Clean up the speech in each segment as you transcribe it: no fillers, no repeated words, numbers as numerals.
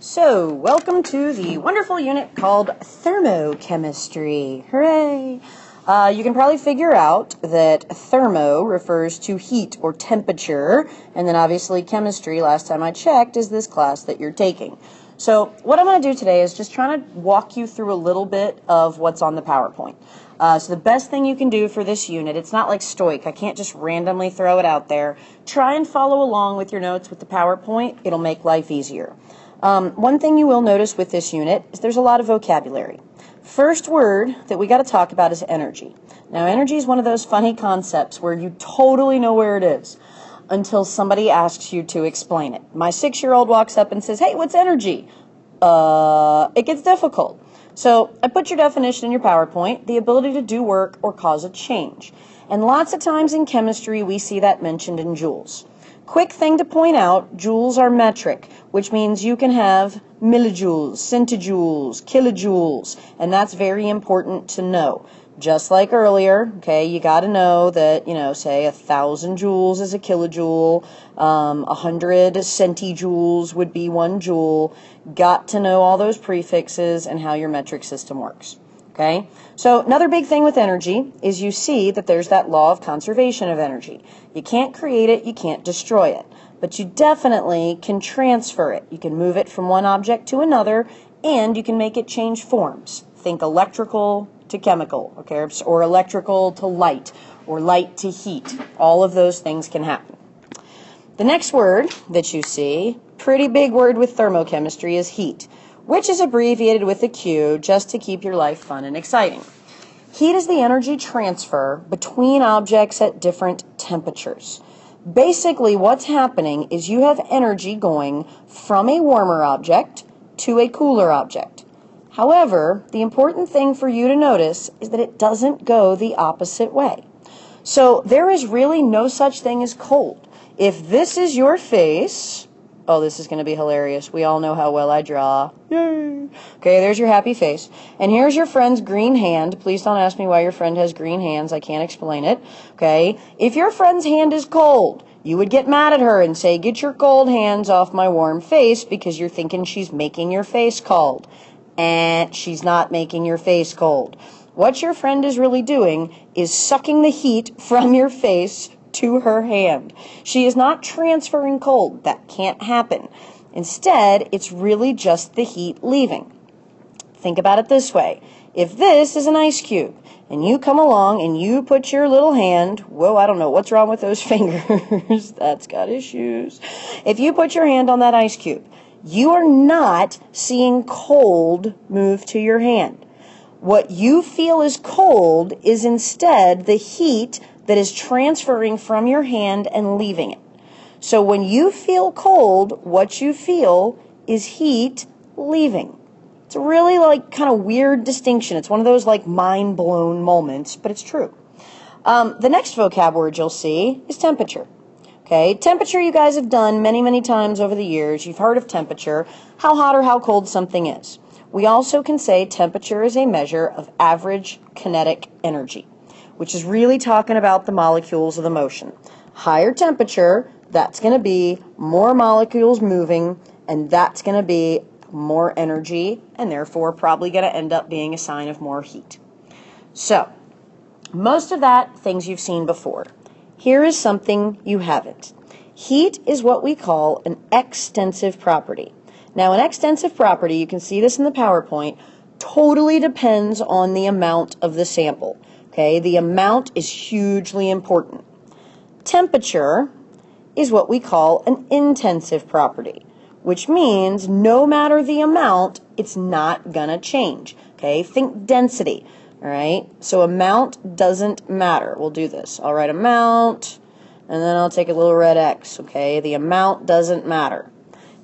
So, welcome to the wonderful unit called Thermochemistry. Hooray! You can probably figure out that thermo refers to heat or temperature, and then obviously chemistry, last time I checked, is this class that you're taking. So, what I'm going to do today is just trying to walk you through a little bit of what's on the PowerPoint. So the best thing you can do for this unit, it's not like Stoic, I can't just randomly throw it out there. Try and follow along with your notes with the PowerPoint, it'll make life easier. One thing you will notice with this unit is there's a lot of vocabulary. First word that we got to talk about is energy. Now, energy is one of those funny concepts where you totally know where it is until somebody asks you to explain it. My 6-year-old walks up and says, "Hey, what's energy?" It gets difficult. So I put your definition in your PowerPoint, the ability to do work or cause a change. And lots of times in chemistry, we see that mentioned in joules. Quick thing to point out, joules are metric, which means you can have millijoules, centijoules, kilojoules, and that's very important to know. Just like earlier, okay, you got to know that, say 1,000 joules is a kilojoule, 100 centijoules would be 1 joule. Got to know all those prefixes and how your metric system works. Okay, so another big thing with energy is you see that there's that law of conservation of energy. You can't create it, you can't destroy it, but you definitely can transfer it. You can move it from one object to another, and you can make it change forms. Think electrical to chemical, okay, or electrical to light, or light to heat. All of those things can happen. The next word that you see, pretty big word with thermochemistry, is heat, which is abbreviated with a Q just to keep your life fun and exciting. Heat is the energy transfer between objects at different temperatures. Basically, what's happening is you have energy going from a warmer object to a cooler object. However, the important thing for you to notice is that it doesn't go the opposite way. So there is really no such thing as cold. If this is your face, oh, this is going to be hilarious. We all know how well I draw. Yay! Okay, there's your happy face. And here's your friend's green hand. Please don't ask me why your friend has green hands. I can't explain it. Okay? If your friend's hand is cold, you would get mad at her and say, "Get your cold hands off my warm face," because you're thinking she's making your face cold. And she's not making your face cold. What your friend is really doing is sucking the heat from your face to her hand. She is not transferring cold. That can't happen. Instead, it's really just the heat leaving. Think about it this way. If this is an ice cube, and you come along and you put your little hand, whoa, I don't know what's wrong with those fingers. That's got issues. If you put your hand on that ice cube, you are not seeing cold move to your hand. What you feel is cold is instead the heat that is transferring from your hand and leaving it. So when you feel cold, what you feel is heat leaving. It's a really kind of weird distinction. It's one of those mind-blown moments, but it's true. The next vocab word you'll see is temperature. Okay, temperature you guys have done many, many times over the years. You've heard of temperature, how hot or how cold something is. We also can say temperature is a measure of average kinetic energy, which is really talking about the molecules of the motion. Higher temperature, that's going to be more molecules moving, and that's going to be more energy, and therefore probably going to end up being a sign of more heat. So, most of that, things you've seen before. Here is something you haven't. Heat is what we call an extensive property. Now, an extensive property, you can see this in the PowerPoint, totally depends on the amount of the sample. Okay, the amount is hugely important. Temperature is what we call an intensive property, which means no matter the amount, it's not going to change. Okay, think density. All right, so amount doesn't matter. We'll do this. I'll write amount, and then I'll take a little red X. Okay, the amount doesn't matter.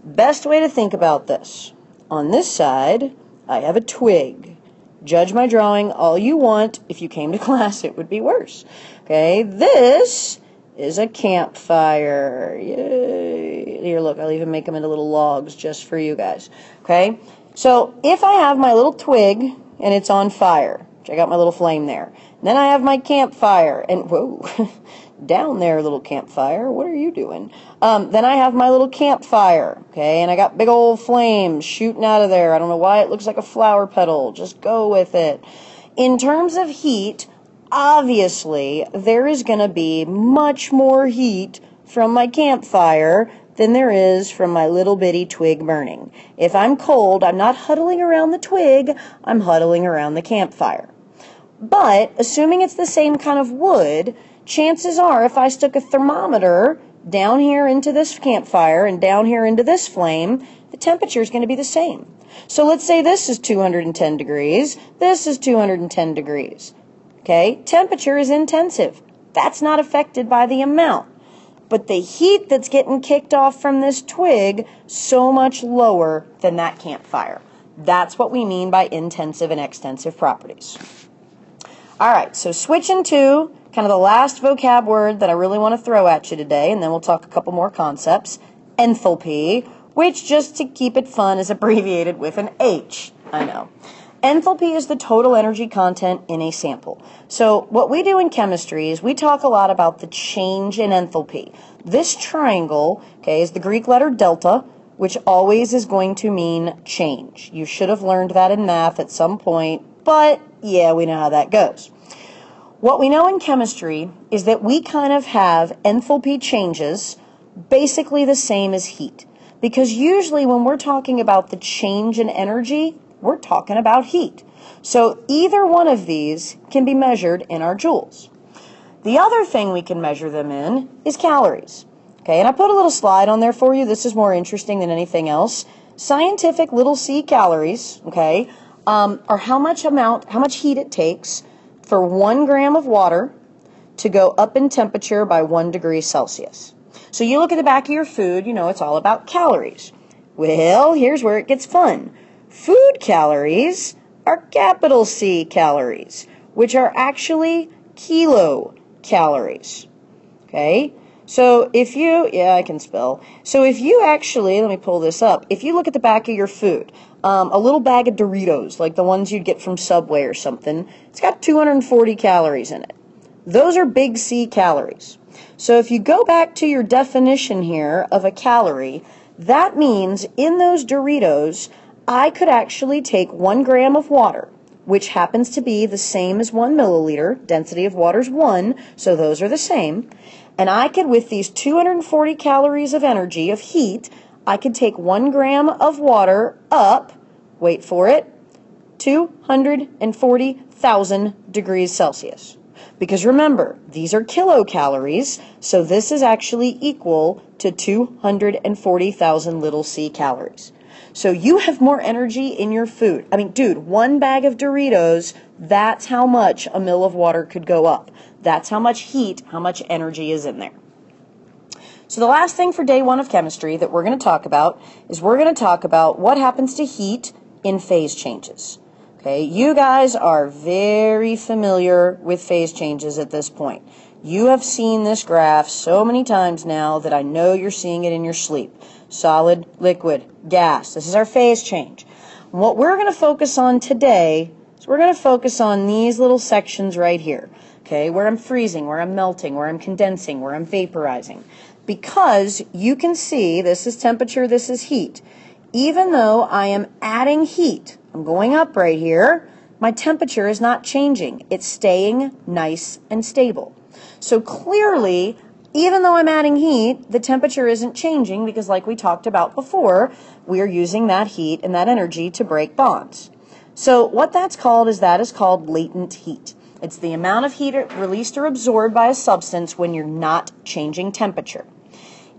Best way to think about this. On this side, I have a twig. Judge my drawing all you want. If you came to class, it would be worse. Okay, this is a campfire. Yay. Here, look, I'll even make them into little logs just for you guys. Okay, so if I have my little twig and it's on fire, I got my little flame there. And then I have my campfire, and whoa, Down there, little campfire. What are you doing? Then I have my little campfire, okay? And I got big old flames shooting out of there. I don't know why it looks like a flower petal. Just go with it. In terms of heat, obviously, there is going to be much more heat from my campfire than there is from my little bitty twig burning. If I'm cold, I'm not huddling around the twig, I'm huddling around the campfire. But, assuming it's the same kind of wood, chances are if I stuck a thermometer down here into this campfire and down here into this flame, the temperature is going to be the same. So let's say this is 210 degrees, this is 210 degrees. Okay, temperature is intensive. That's not affected by the amount. But the heat that's getting kicked off from this twig, so much lower than that campfire. That's what we mean by intensive and extensive properties. All right, so switching to kind of the last vocab word that I really want to throw at you today, and then we'll talk a couple more concepts. Enthalpy, which, just to keep it fun, is abbreviated with an H. I know. Enthalpy is the total energy content in a sample. So what we do in chemistry is we talk a lot about the change in enthalpy. This triangle, okay, is the Greek letter delta, which always is going to mean change. You should have learned that in math at some point, but yeah, we know how that goes. What we know in chemistry is that we kind of have enthalpy changes basically the same as heat. Because usually when we're talking about the change in energy, we're talking about heat. So either one of these can be measured in our joules. The other thing we can measure them in is calories. Okay, and I put a little slide on there for you. This is more interesting than anything else. Scientific little c calories, okay, are how much heat it takes for 1 gram of water to go up in temperature by 1 degree Celsius. So you look at the back of your food, you know it's all about calories. Well, here's where it gets fun. Food calories are capital C calories, which are actually kilocalories. Okay? So if you, I can spell. So if you actually, let me pull this up. If you look at the back of your food, a little bag of Doritos, like the ones you'd get from Subway or something, it's got 240 calories in it. Those are big C calories. So if you go back to your definition here of a calorie, that means in those Doritos, I could actually take 1 gram of water, which happens to be the same as 1 milliliter. Density of water is 1, so those are the same. And I could, with these 240 calories of energy, of heat, I could take 1 gram of water up, wait for it, 240,000 degrees Celsius. Because remember, these are kilocalories, so this is actually equal to 240,000 little c calories. So you have more energy in your food. I mean, dude, 1 bag of Doritos, that's how much a mill of water could go up. That's how much heat, how much energy is in there. So the last thing for day 1 of chemistry that we're going to talk about is we're going to talk about what happens to heat in phase changes. Okay, you guys are very familiar with phase changes at this point. You have seen this graph so many times now that I know you're seeing it in your sleep. Solid, liquid, gas. This is our phase change. And what we're going to focus on today is we're going to focus on these little sections right here. Okay, where I'm freezing, where I'm melting, where I'm condensing, where I'm vaporizing. Because you can see this is temperature, this is heat. Even though I am adding heat, I'm going up right here, my temperature is not changing. It's staying nice and stable. So clearly, even though I'm adding heat, the temperature isn't changing because like we talked about before, we are using that heat and that energy to break bonds. So what that is called latent heat. It's the amount of heat released or absorbed by a substance when you're not changing temperature.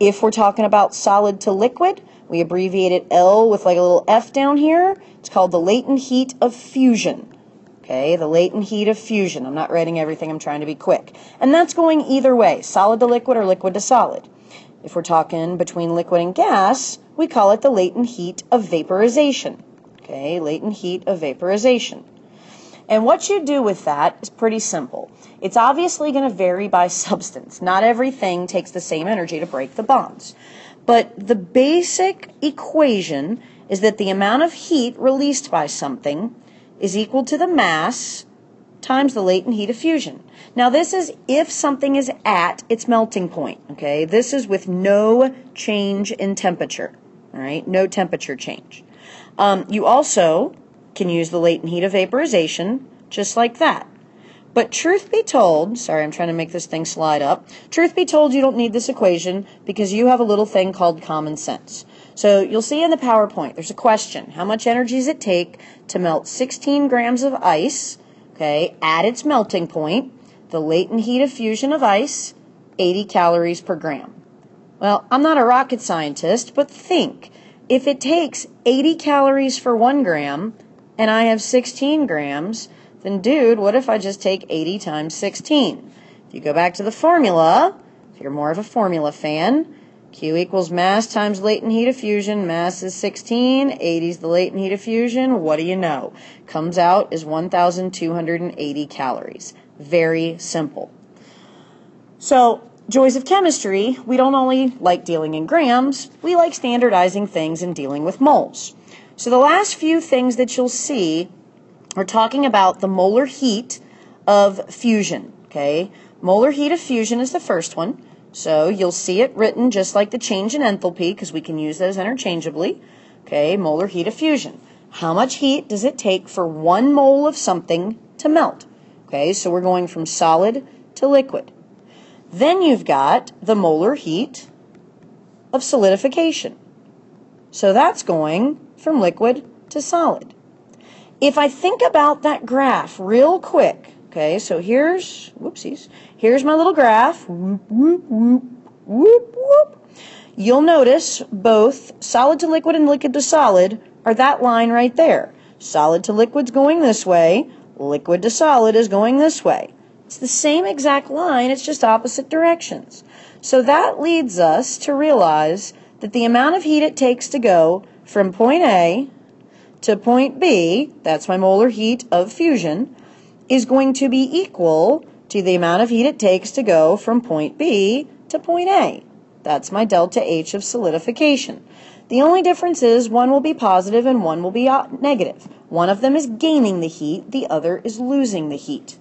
If we're talking about solid to liquid, we abbreviate it L with like a little F down here. It's called the latent heat of fusion. Okay, the latent heat of fusion. I'm not writing everything, I'm trying to be quick. And that's going either way, solid to liquid or liquid to solid. If we're talking between liquid and gas, we call it the latent heat of vaporization. Okay, latent heat of vaporization. And what you do with that is pretty simple. It's obviously going to vary by substance. Not everything takes the same energy to break the bonds. But the basic equation is that the amount of heat released by something is equal to the mass times the latent heat of fusion. Now this is if something is at its melting point, okay? This is with no change in temperature, all right? No temperature change. You also can use the latent heat of vaporization just like that. But truth be told, sorry, I'm trying to make this thing slide up. Truth be told, you don't need this equation because you have a little thing called common sense. So you'll see in the PowerPoint, there's a question. How much energy does it take to melt 16 grams of ice, okay, at its melting point? The latent heat of fusion of ice, 80 calories per gram. Well, I'm not a rocket scientist, but think. If it takes 80 calories for 1 gram and I have 16 grams, then dude, what if I just take 80 times 16? If you go back to the formula, if you're more of a formula fan, Q equals mass times latent heat of fusion. Mass is 16, 80 is the latent heat of fusion. What do you know? Comes out as 1,280 calories. Very simple. So, joys of chemistry, we don't only like dealing in grams, we like standardizing things and dealing with moles. So the last few things that you'll see are talking about the molar heat of fusion, okay? Molar heat of fusion is the first one. So you'll see it written just like the change in enthalpy because we can use those interchangeably. Okay, molar heat of fusion. How much heat does it take for 1 mole of something to melt? Okay, so we're going from solid to liquid. Then you've got the molar heat of solidification. So that's going from liquid to solid. If I think about that graph real quick, okay, so here's my little graph. Whoop, whoop, whoop, whoop, whoop. You'll notice both solid to liquid and liquid to solid are that line right there. Solid to liquid's going this way, liquid to solid is going this way. It's the same exact line, it's just opposite directions. So that leads us to realize that the amount of heat it takes to go from point A to point B, that's my molar heat of fusion, is going to be equal to the amount of heat it takes to go from point B to point A. That's my delta H of solidification. The only difference is one will be positive and one will be negative. One of them is gaining the heat, the other is losing the heat.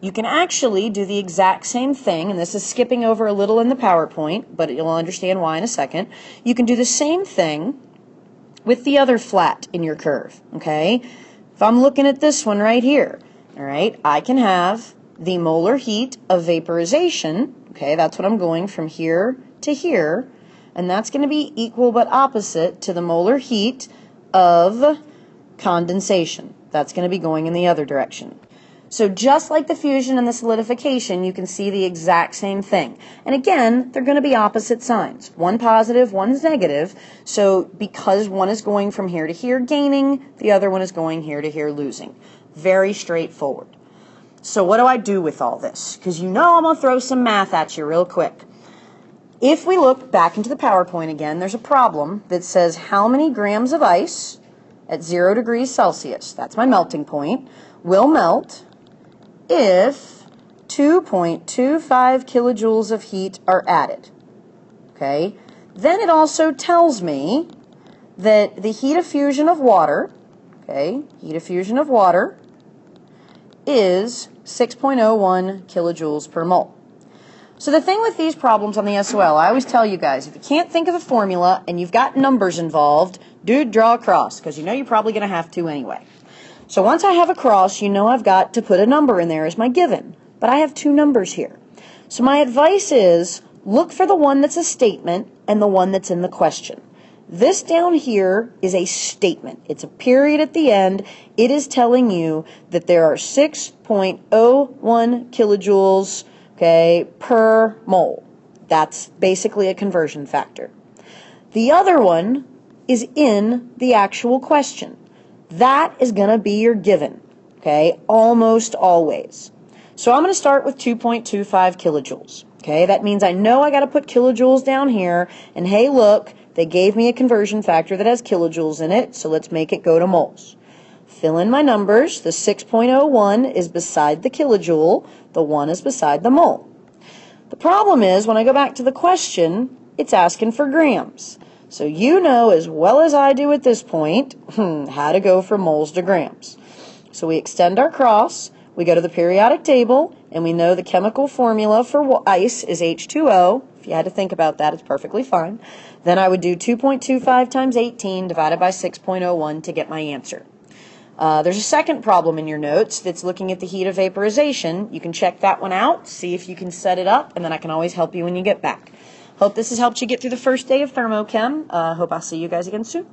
You can actually do the exact same thing, and this is skipping over a little in the PowerPoint, but you'll understand why in a second. You can do the same thing with the other flat in your curve, okay? If I'm looking at this one right here, all right, I can have the molar heat of vaporization, okay, that's what I'm going from here to here, and that's going to be equal but opposite to the molar heat of condensation. That's going to be going in the other direction. So just like the fusion and the solidification, you can see the exact same thing. And again, they're going to be opposite signs. One positive, one's negative. So because one is going from here to here gaining, the other one is going here to here losing. Very straightforward. So what do I do with all this? Because you know I'm going to throw some math at you real quick. If we look back into the PowerPoint again, there's a problem that says how many grams of ice at 0 degrees Celsius, that's my melting point, will melt if 2.25 kilojoules of heat are added. Okay? Then it also tells me that the heat of fusion of water, okay, heat of fusion of water is 6.01 kilojoules per mole. So the thing with these problems on the SOL, I always tell you guys, if you can't think of a formula and you've got numbers involved, dude, draw a cross, because you know you're probably going to have to anyway. So once I have a cross, you know I've got to put a number in there as my given. But I have 2 numbers here. So my advice is look for the one that's a statement and the one that's in the question. This down here is a statement. It's a period at the end. It is telling you that there are 6.01 kilojoules, okay, per mole. That's basically a conversion factor. The other one is in the actual question. That is going to be your given, okay, almost always. So I'm going to start with 2.25 kilojoules, okay? That means I know I got to put kilojoules down here, and hey, look, they gave me a conversion factor that has kilojoules in it, so let's make it go to moles. Fill in my numbers. The 6.01 is beside the kilojoule, the 1 is beside the mole. The problem is, when I go back to the question, it's asking for grams. So you know as well as I do at this point how to go from moles to grams. So we extend our cross. We go to the periodic table, and we know the chemical formula for ice is H2O. If you had to think about that, it's perfectly fine. Then I would do 2.25 times 18 divided by 6.01 to get my answer. There's a second problem in your notes that's looking at the heat of vaporization. You can check that one out, see if you can set it up, and then I can always help you when you get back. Hope this has helped you get through the first day of Thermochem. Hope I'll see you guys again soon.